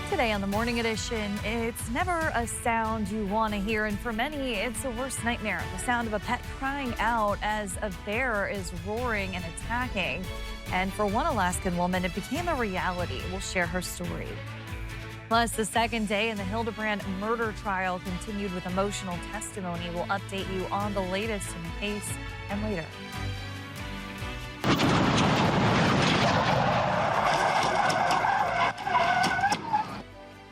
Today on the Morning Edition, it's never a sound you want to hear, and for many, it's a worst nightmare. The sound of a pet crying out as a bear is roaring and attacking. And for one Alaskan woman, it became a reality. We'll share her story. Plus, the second day in the Hildabrand murder trial continued with emotional testimony. We'll update you on the latest in the case and later.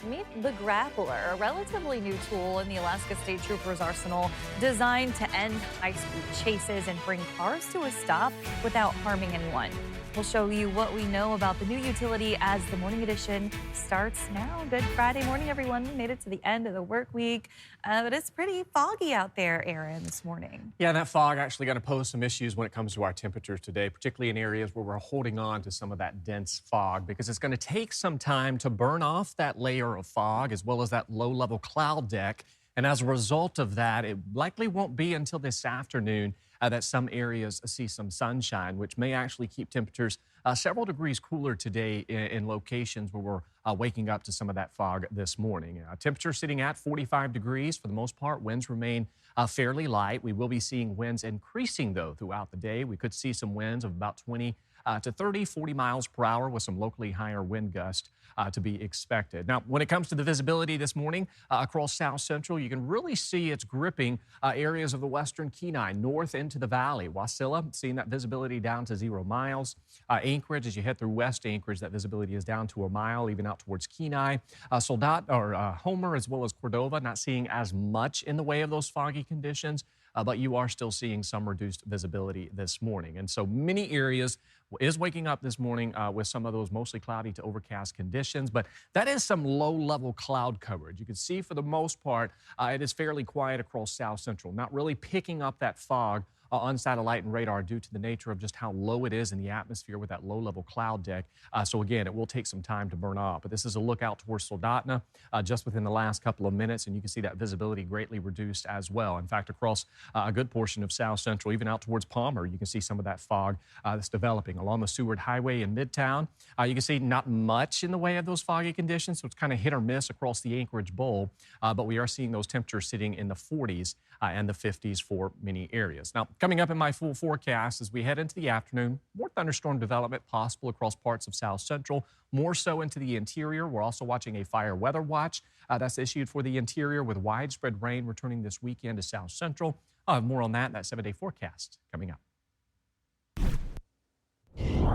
Meet the Grappler, a relatively new tool in the Alaska State Troopers' arsenal designed to end high-speed chases and bring cars to a stop without harming anyone. We'll show you what we know about the new utility as the Morning Edition starts now. Good Friday morning, everyone. We made it to the end of the work week, but it's pretty foggy out there, Aaron, this morning. Yeah, that fog actually going to pose some issues when it comes to our temperatures today, particularly in areas where we're holding on to some of that dense fog, because it's going to take some time to burn off that layer of fog as well as that low-level cloud deck. And as a result of that, it likely won't be until this afternoon that some areas see some sunshine, which may actually keep temperatures several degrees cooler today in locations where we're waking up to some of that fog this morning. Temperature sitting at 45 degrees for the most part. Winds remain fairly light. We will be seeing winds increasing, though, throughout the day. We could see some winds of about 20 to 30, 40 miles per hour with some locally higher wind gusts to be expected. Now, when it comes to the visibility this morning across South Central, you can really see it's gripping areas of the western Kenai north into the valley. Wasilla, seeing that visibility down to 0 miles. Anchorage, as you head through West Anchorage, that visibility is down to 1 mile, even out towards Kenai. Homer, as well as Cordova, not seeing as much in the way of those foggy conditions, but you are still seeing some reduced visibility this morning. And so many areas is waking up this morning with some of those mostly cloudy to overcast conditions, but that is some low-level cloud coverage. You can see for the most part, it is fairly quiet across South Central, not really picking up that fog on satellite and radar due to the nature of just how low it is in the atmosphere with that low-level cloud deck. So again, it will take some time to burn off. But this is a look out towards Soldotna just within the last couple of minutes, and you can see that visibility greatly reduced as well. In fact, across a good portion of South Central, even out towards Palmer, you can see some of that fog that's developing. Along the Seward Highway in Midtown, you can see not much in the way of those foggy conditions, so it's kind of hit or miss across the Anchorage Bowl, but we are seeing those temperatures sitting in the 40s and the 50s for many areas. Now, coming up in my full forecast as we head into the afternoon, more thunderstorm development possible across parts of South Central, more so into the interior. We're also watching a fire weather watch that's issued for the interior with widespread rain returning this weekend to South Central. More on that in that 7-day forecast coming up.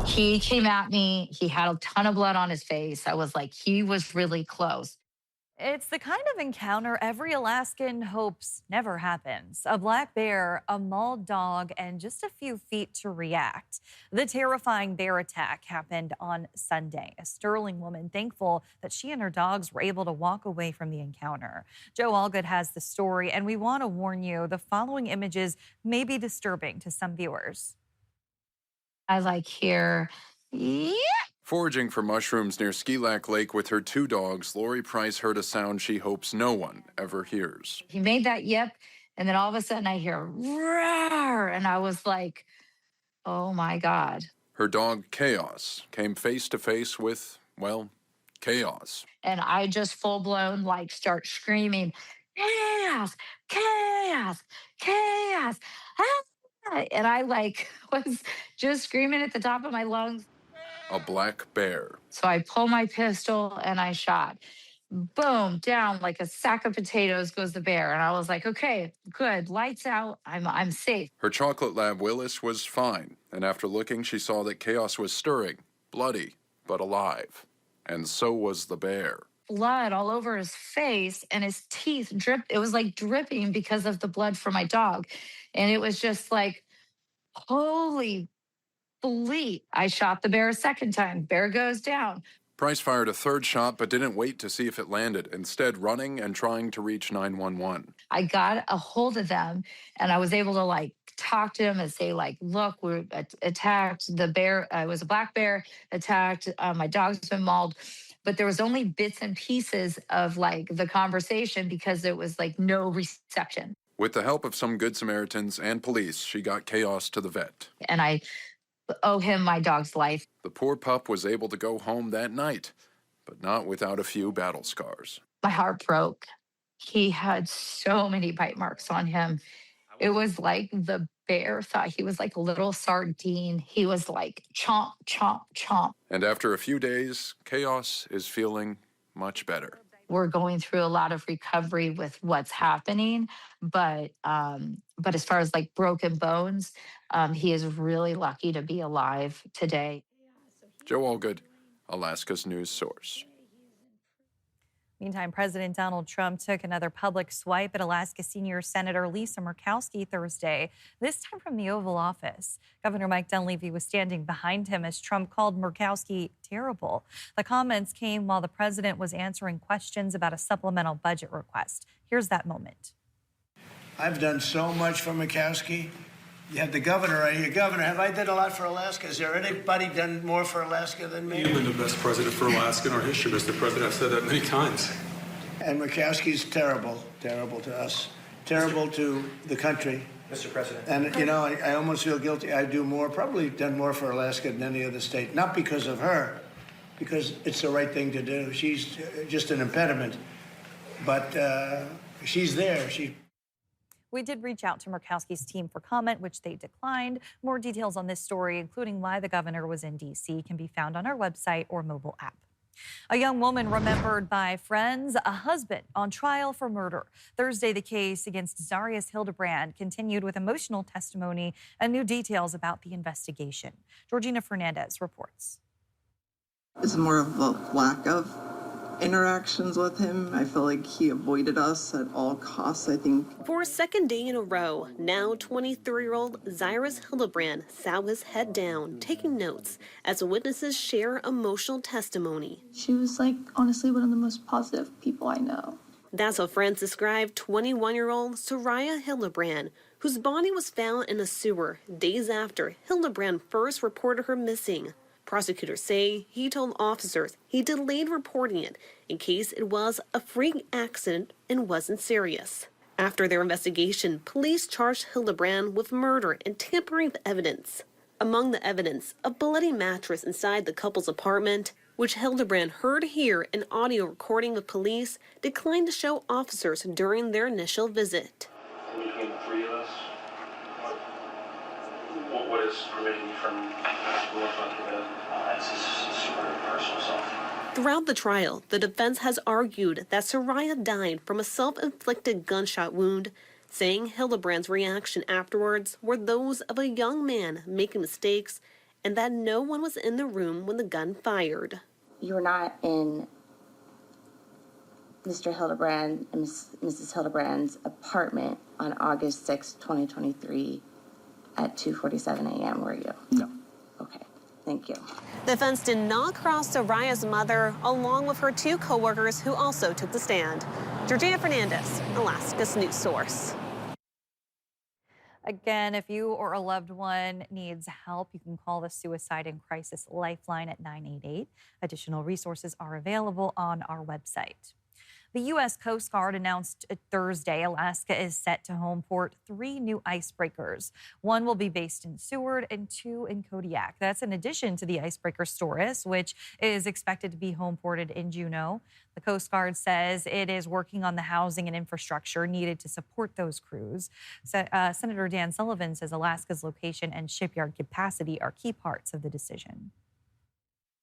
He came at me. He had a ton of blood on his face. I was like, he was really close. It's the kind of encounter every Alaskan hopes never happens. A black bear, a mauled dog, and just a few feet to react. The terrifying bear attack happened on Sunday. A Sterling woman thankful that she and her dogs were able to walk away from the encounter. Joe Allgood has the story, and we want to warn you, the following images may be disturbing to some viewers. I hear, yeah. Foraging for mushrooms near Skilac Lake with her 2 dogs, Lori Price heard a sound she hopes no one ever hears. He made that yip, and then all of a sudden I hear roar, and I was like, oh my God. Her dog, Chaos, came face to face with, well, chaos. And I just full-blown start screaming, chaos, chaos, chaos. Ah! And I was just screaming at the top of my lungs. A black bear. So I pull my pistol and I shot. Boom, down like a sack of potatoes goes the bear. And I was like, okay, good, lights out, I'm safe. Her chocolate lab Willis was fine, and after looking, she saw that Chaos was stirring, bloody, but alive. And so was the bear. Blood all over his face, and his teeth dripped. It was dripping because of the blood from my dog. And it was just holy bleep. I shot the bear a second time. Bear goes down. Price fired a 3rd shot, but didn't wait to see if it landed, instead running and trying to reach 911. I got a hold of them, and I was able to talk to them and say look, we're attacked. The bear, it was a black bear, attacked. My dog's been mauled. But there was only bits and pieces of the conversation because it was no reception. With the help of some Good Samaritans and police, she got Chaos to the vet. And I owe him my dog's life. The poor pup was able to go home that night, but not without a few battle scars. My heart broke. He had so many bite marks on him. It was like the bear thought he was like a little sardine. He was like chomp, chomp, chomp. And after a few days, Chaos is feeling much better. We're going through a lot of recovery with what's happening, but as far as like broken bones, he is really lucky to be alive today. Joe Allgood, Alaska's news source. Meantime, President Donald Trump took another public swipe at Alaska Senior Senator Lisa Murkowski Thursday, this time from the Oval Office. Governor Mike Dunleavy was standing behind him as Trump called Murkowski terrible. The comments came while the president was answering questions about a supplemental budget request. Here's that moment. I've done so much for Murkowski. You have the governor right here. Governor, have I done a lot for Alaska? Has there anybody done more for Alaska than me? You've been the best president for Alaska in our history, Mr. President. I've said that many times. And Murkowski's terrible to us, terrible to the country. Mr. President. And, you know, I almost feel guilty. I do more, probably done more for Alaska than any other state. Not because of her, because it's the right thing to do. She's just an impediment. But she's there. We did reach out to Murkowski's team for comment, which they declined. More details on this story, including why the governor was in D.C., can be found on our website or mobile app. A young woman remembered by friends, a husband on trial for murder. Thursday, the case against Zarius Hildabrand continued with emotional testimony and new details about the investigation. Georgina Fernandez reports. It's more of a lack of interactions with him. I feel like he avoided us at all costs, I think. For a second day in a row, now 23-year-old Zarius Hildabrand sat his head down, taking notes as witnesses share emotional testimony. She was like, honestly, one of the most positive people I know. That's how friends described 21-year-old Soraya Hildabrand, whose body was found in a sewer days after Hildabrand first reported her missing. Prosecutors say he told officers he delayed reporting it in case it was a freak accident and wasn't serious. After their investigation, police charged Hildabrand with murder and tampering with evidence. Among the evidence, a bloody mattress inside the couple's apartment, which Hildabrand heard here in audio recording with police, declined to show officers during their initial visit. In between the three of us, what is preventing you from asking what's on the bed? It's super personal stuff. Throughout the trial, the defense has argued that Soraya died from a self-inflicted gunshot wound, saying Hildabrand's reaction afterwards were those of a young man making mistakes and that no one was in the room when the gun fired. You were not in Mr. Hildabrand and Mrs. Hildabrand's apartment on August 6, 2023 at 2:47 a.m., were you? No. Okay. Thank you. The defense did not cross Soraya's mother, along with her two coworkers who also took the stand. Georgina Fernandez, Alaska's news source. Again, if you or a loved one needs help, you can call the Suicide and Crisis Lifeline at 988. Additional resources are available on our website. The U.S. Coast Guard announced Thursday Alaska is set to home port 3 new icebreakers. 1 will be based in Seward and 2 in Kodiak. That's in addition to the icebreaker Storis, which is expected to be home ported in Juneau. The Coast Guard says it is working on the housing and infrastructure needed to support those crews. Senator Dan Sullivan says Alaska's location and shipyard capacity are key parts of the decision.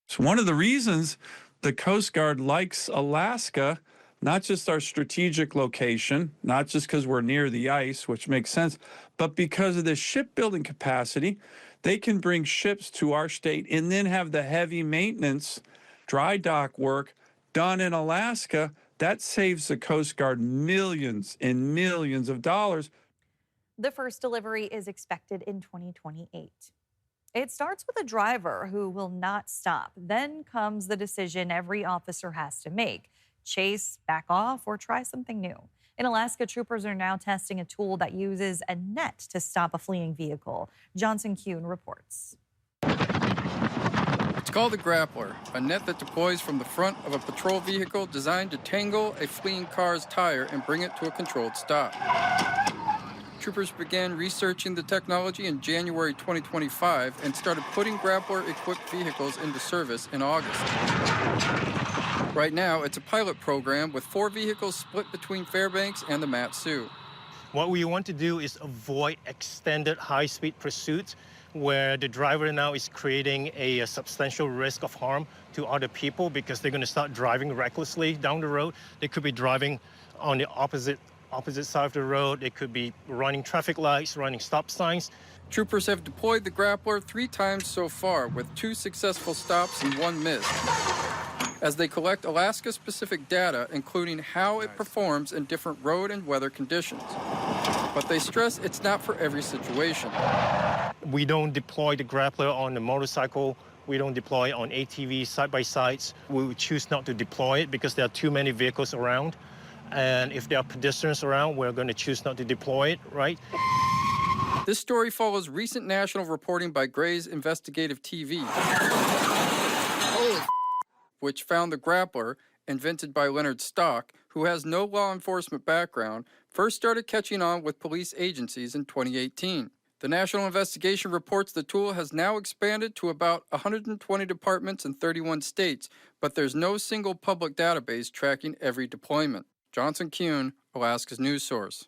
So one of the reasons the Coast Guard likes Alaska, not just our strategic location, not just because we're near the ice, which makes sense, but because of the shipbuilding capacity, they can bring ships to our state and then have the heavy maintenance, dry dock work done in Alaska. That saves the Coast Guard millions and millions of dollars. The first delivery is expected in 2028. It starts with a driver who will not stop. Then comes the decision every officer has to make: chase, back off, or try something new. In Alaska, troopers are now testing a tool that uses a net to stop a fleeing vehicle. Johnson Kuhn reports. It's called a grappler, a net that deploys from the front of a patrol vehicle designed to tangle a fleeing car's tire and bring it to a controlled stop. Troopers began researching the technology in January 2025 and started putting grappler-equipped vehicles into service in August. Right now, it's a pilot program with 4 vehicles split between Fairbanks and the Mat-Su. What we want to do is avoid extended high-speed pursuits where the driver now is creating a substantial risk of harm to other people because they're going to start driving recklessly down the road. They could be driving on the opposite side of the road. They could be running traffic lights, running stop signs. Troopers have deployed the grappler 3 times so far, with 2 successful stops and 1 miss, as they collect Alaska-specific data, including how it performs in different road and weather conditions. But they stress it's not for every situation. We don't deploy the grappler on the motorcycle. We don't deploy on ATVs, side-by-sides. We would choose not to deploy it because there are too many vehicles around. And if there are pedestrians around, we're going to choose not to deploy it, right? This story follows recent national reporting by Gray's Investigative TV, which found the grappler, invented by Leonard Stock, who has no law enforcement background, first started catching on with police agencies in 2018. The national investigation reports the tool has now expanded to about 120 departments in 31 states, but there's no single public database tracking every deployment. Johnson Kuhn, Alaska's news source.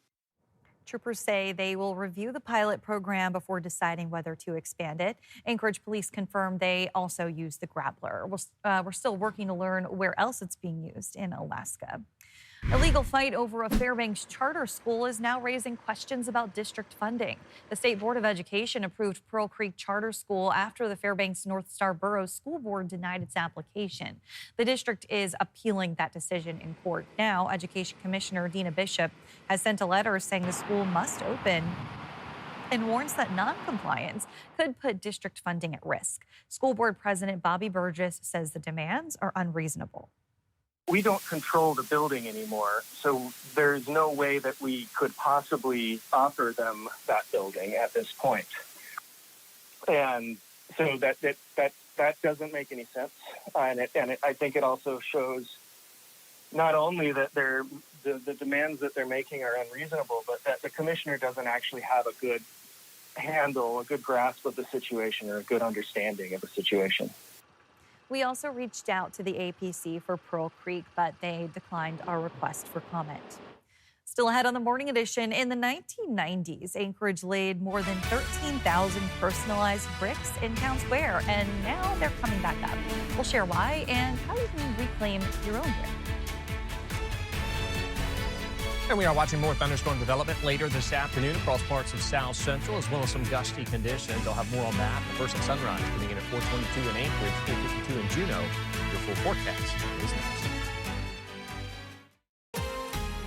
Troopers say they will review the pilot program before deciding whether to expand it. Anchorage police confirmed they also use the grappler. We're still working to learn where else it's being used in Alaska. A legal fight over a Fairbanks charter school is now raising questions about district funding. The State Board of Education approved Pearl Creek Charter School after the Fairbanks North Star Borough School Board denied its application. The district is appealing that decision in court. Now, Education Commissioner Dina Bishop has sent a letter saying the school must open and warns that noncompliance could put district funding at risk. School Board President Bobby Burgess says the demands are unreasonable. We don't control the building anymore, so there's no way that we could possibly offer them that building at this point. And so that doesn't make any sense. I think it also shows not only that the demands that they're making are unreasonable, but that the commissioner doesn't actually have a good handle, a good grasp of the situation, or a good understanding of the situation. We also reached out to the APC for Pearl Creek, but they declined our request for comment. Still ahead on the Morning Edition, in the 1990s, Anchorage laid more than 13,000 personalized bricks in Town Square, and now they're coming back up. We'll share why and how you can reclaim your own brick. And we are watching more thunderstorm development later this afternoon across parts of South Central, as well as some gusty conditions. I'll have more on that. The first at sunrise coming in at 4:22 in Anchorage, 4:52 in Juneau. Your full forecast is next.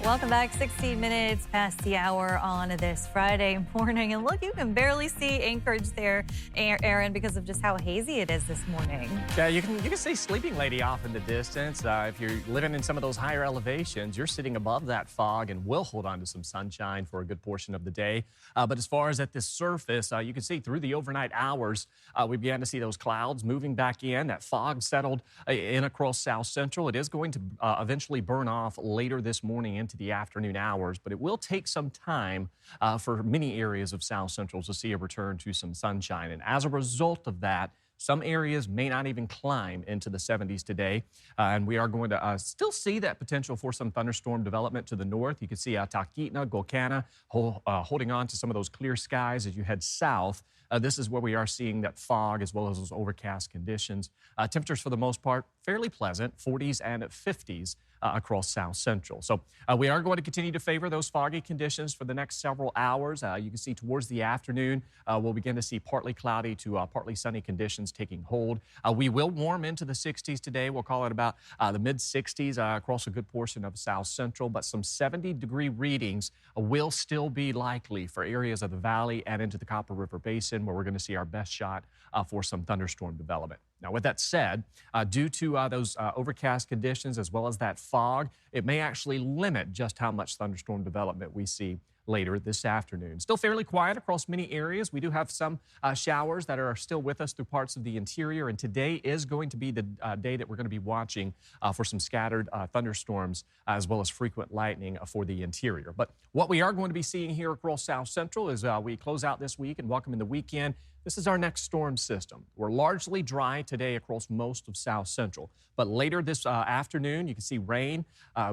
Welcome back. 16 minutes past the hour on this Friday morning. And look, you can barely see Anchorage there, Aaron, because of just how hazy it is this morning. Yeah, you can see Sleeping Lady off in the distance. If you're living in some of those higher elevations, you're sitting above that fog and will hold on to some sunshine for a good portion of the day. But as far as at this surface, you can see through the overnight hours, we began to see those clouds moving back in. That fog settled in across South Central. It is going to eventually burn off later this morning into the afternoon hours, but it will take some time for many areas of South Central to see a return to some sunshine. And as a result of that, some areas may not even climb into the 70s today, and we are going to still see that potential for some thunderstorm development to the north. You can see Talkeetna, Golconda holding on to some of those clear skies as you head south. This is where we are seeing that fog as well as those overcast conditions. Temperatures for the most part fairly pleasant, 40s and 50s across South Central. So we are going to continue to favor those foggy conditions for the next several hours. You can see towards the afternoon, we'll begin to see partly cloudy to partly sunny conditions taking hold. We will warm into the 60s today. We'll call it about the mid-60s across a good portion of South Central, but some 70-degree readings will still be likely for areas of the valley and into the Copper River Basin, where we're going to see our best shot for some thunderstorm development. Now, with that said, due to those overcast conditions as well as that fog, it may actually limit just how much thunderstorm development we see later this afternoon. Still fairly quiet across many areas. We do have some showers that are still with us through parts of the interior, and today is going to be the day that we're going to be watching for some scattered thunderstorms as well as frequent lightning for the interior. But what we are going to be seeing here across South Central is we close out this week and welcome in the weekend. This is our next storm system. We're largely dry today across most of South Central, but later this afternoon, you can see rain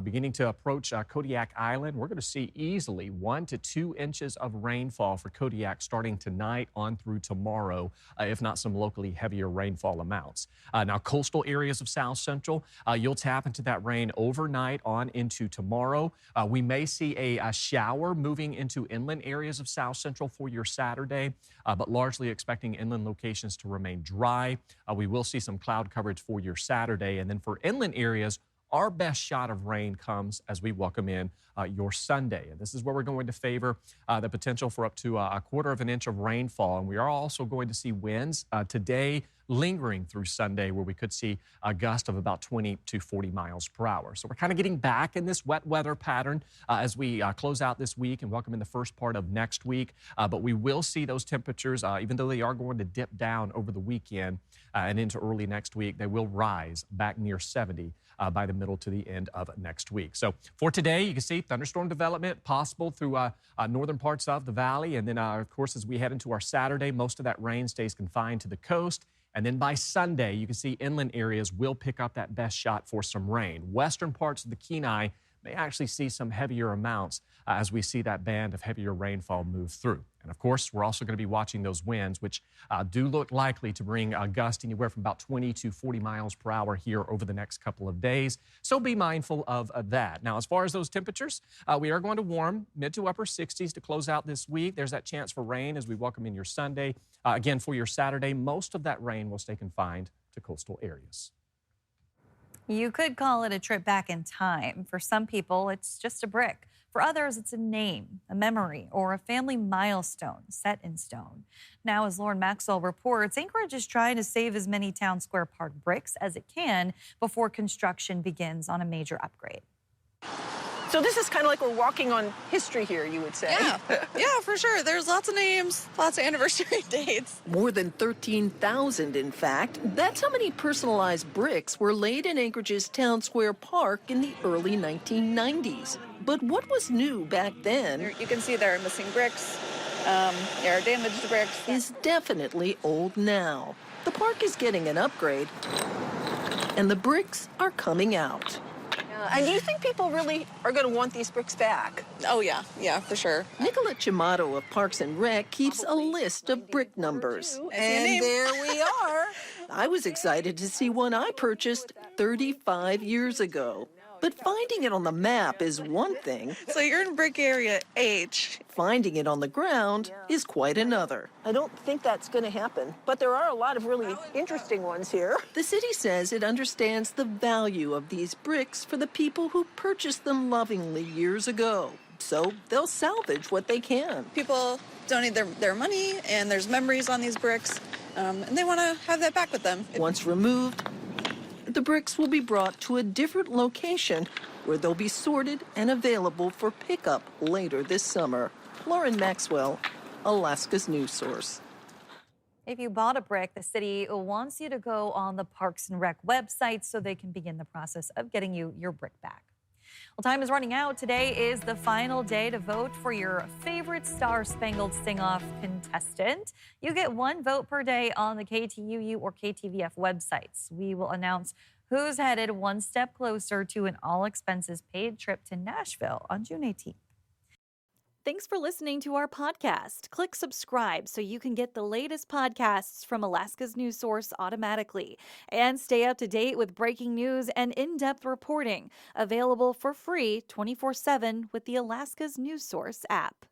beginning to approach Kodiak Island. We're going to see easily 1 to 2 inches of rainfall for Kodiak starting tonight on through tomorrow, if not some locally heavier rainfall amounts. Now, coastal areas of South Central, you'll tap into that rain overnight on into tomorrow. We may see a shower moving into inland areas of South Central for your Saturday, but largely expecting inland locations to remain dry. We will see some cloud coverage for your Saturday. And then for inland areas, our best shot of rain comes as we welcome in your Sunday. And this is where we're going to favor the potential for up to a 1/4 of an inch of rainfall. And we are also going to see winds today lingering through Sunday, where we could see a gust of about 20 to 40 miles per hour. So we're kind of getting back in this wet weather pattern as we close out this week and welcome in the first part of next week. But we will see those temperatures, even though they are going to dip down over the weekend and into early next week, they will rise back near 70 by the middle to the end of next week. So for today, you can see thunderstorm development possible through northern parts of the valley. And then, of course, as we head into our Saturday, most of that rain stays confined to the coast. And then by Sunday, you can see inland areas will pick up that best shot for some rain. Western parts of the Kenai may actually see some heavier amounts as we see that band of heavier rainfall move through. And of course, we're also going to be watching those winds, which do look likely to bring a gust anywhere from about 20 to 40 miles per hour here over the next couple of days. So be mindful of that. Now, as far as those temperatures, we are going to warm mid to upper 60s to close out this week. There's that chance for rain as we welcome in your Sunday. Again, for your Saturday, most of that rain will stay confined to coastal areas. You could call it a trip back in time. For some people, it's just a brick. For others, it's a name, a memory, or a family milestone set in stone. Now, as Lauren Maxwell reports, Anchorage is trying to save as many Town Square Park bricks as it can before construction begins on a major upgrade. So this is kind of like we're walking on history here, you would say. Yeah, for sure. There's lots of names, lots of anniversary dates. More than 13,000, in fact. That's how many personalized bricks were laid in Anchorage's Town Square Park in the early 1990s. But what was new back then? You can see there are missing bricks, there are damaged bricks. Is definitely old now. The park is getting an upgrade, and the bricks are coming out. And do you think people really are going to want these bricks back? Oh, yeah, for sure. Nicolette Chimato of Parks and Rec keeps a list of brick numbers. And there we are. I was excited to see one I purchased 35 years ago. But finding it on the map is one thing. So you're in brick area H. Finding it on the ground is quite another. I don't think that's going to happen, but there are a lot of really interesting ones here. The city says it understands the value of these bricks for the people who purchased them lovingly years ago. So they'll salvage what they can. People donate their money, and there's memories on these bricks, and they want to have that back with them. Once removed, the bricks will be brought to a different location where they'll be sorted and available for pickup later this summer. Lauren Maxwell, Alaska's news source. If you bought a brick, the city wants you to go on the Parks and Rec website so they can begin the process of getting you your brick back. Well, time is running out. Today is the final day to vote for your favorite Star Spangled Sing-Off contestant. You get 1 vote per day on the KTUU or KTVF websites. We will announce who's headed one step closer to an all-expenses-paid trip to Nashville on June 18th. Thanks for listening to our podcast. Click subscribe so you can get the latest podcasts from Alaska's news source automatically. And stay up to date with breaking news and in-depth reporting. Available for free 24/7 with the Alaska's news source app.